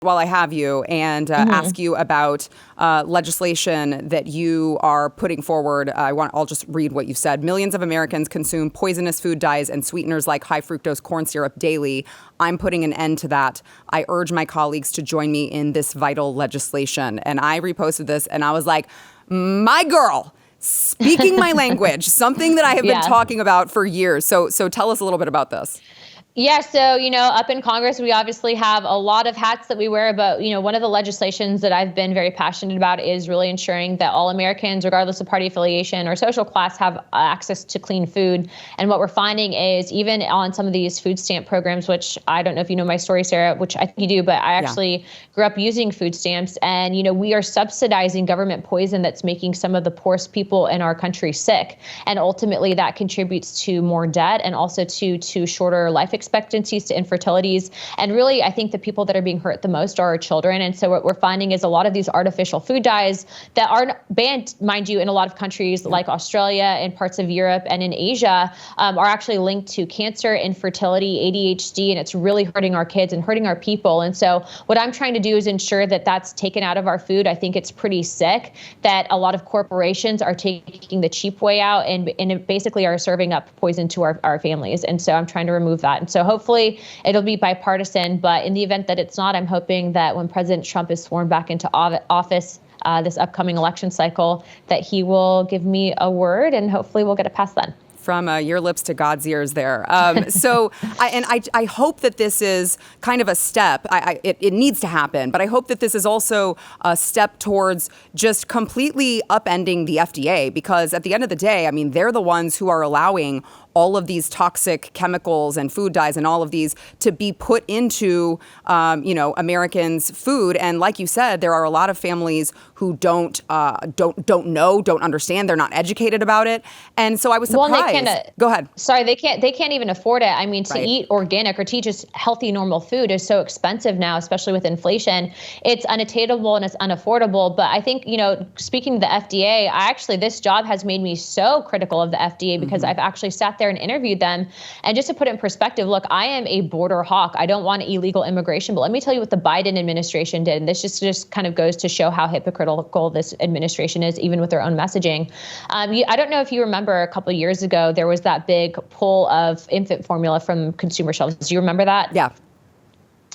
while I have you and ask you about legislation that you are putting forward. I'll just read what you said. Millions of Americans consume poisonous food dyes and sweeteners like high fructose corn syrup daily. I'm putting an end to that. I urge my colleagues to join me in this vital legislation. And I reposted this and I was like, my girl, speaking my language, something that I have been talking about for years. So tell us a little bit about this. Yeah. So, up in Congress, we obviously have a lot of hats that we wear. But, one of the legislations that I've been very passionate about is really ensuring that all Americans, regardless of party affiliation or social class, have access to clean food. And what we're finding is even on some of these food stamp programs, which I don't know if you know my story, Sarah, which I think you do, but I actually grew up using food stamps. And, we are subsidizing government poison that's making some of the poorest people in our country sick. And ultimately, that contributes to more debt and also to shorter life expectancies, to infertilities. And really, I think the people that are being hurt the most are our children. And so what we're finding is a lot of these artificial food dyes that are banned, mind you, in a lot of countries like Australia and parts of Europe and in Asia are actually linked to cancer, infertility, ADHD, and it's really hurting our kids and hurting our people. And so what I'm trying to do is ensure that that's taken out of our food. I think it's pretty sick that a lot of corporations are taking the cheap way out and basically are serving up poison to our families. And so I'm trying to remove that. And so hopefully it'll be bipartisan, but in the event that it's not, I'm hoping that when President Trump is sworn back into office this upcoming election cycle, that he will give me a word and hopefully we'll get it passed then. From your lips to God's ears there. I hope that this is kind of a step. It needs to happen, but I hope that this is also a step towards just completely upending the FDA, because at the end of the day, I mean, they're the ones who are allowing all of these toxic chemicals and food dyes and all of these to be put into, Americans' food. And like you said, there are a lot of families who don't know, don't understand. They're not educated about it. And so I was surprised. Go ahead. Sorry, they can't even afford it. I mean, to eat organic or to eat just healthy, normal food is so expensive now, especially with inflation. It's unattainable and it's unaffordable. But I think, speaking to the FDA, this job has made me so critical of the FDA because I've actually sat there and interviewed them. And just to put it in perspective, look, I am a border hawk. I don't want illegal immigration, but let me tell you what the Biden administration did. And this just kind of goes to show how hypocritical this administration is, even with their own messaging. I don't know if you remember a couple of years ago, there was that big pull of infant formula from consumer shelves. Do you remember that? Yeah.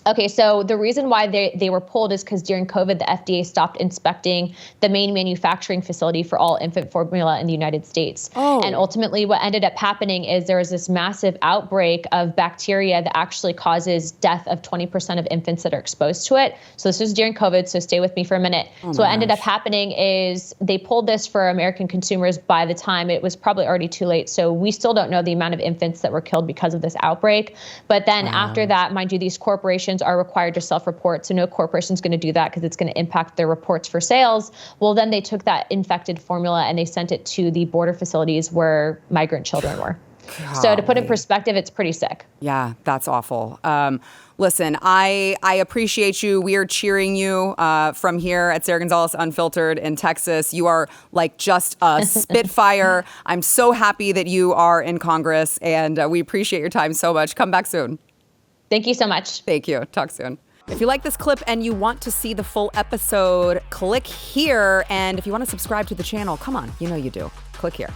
Okay, so the reason why they were pulled is because during COVID, the FDA stopped inspecting the main manufacturing facility for all infant formula in the United States. Oh. And ultimately, what ended up happening is there was this massive outbreak of bacteria that actually causes death of 20% of infants that are exposed to it. So this was during COVID, so stay with me for a minute. So what ended up happening is they pulled this for American consumers by the time it was probably already too late. So we still don't know the amount of infants that were killed because of this outbreak. But then after that, mind you, these corporations are required to self-report. So no corporation is going to do that because it's going to impact their reports for sales. Well, then they took that infected formula and they sent it to the border facilities where migrant children were. Golly. So to put in perspective, it's pretty sick. Yeah, that's awful. Listen, I appreciate you. We are cheering you from here at Sara Gonzales Unfiltered in Texas. You are like just a spitfire. I'm so happy that you are in Congress, and we appreciate your time so much. Come back soon. Thank you so much. Thank you. Talk soon. If you like this clip and you want to see the full episode, click here. And if you want to subscribe to the channel, come on, you know you do. Click here.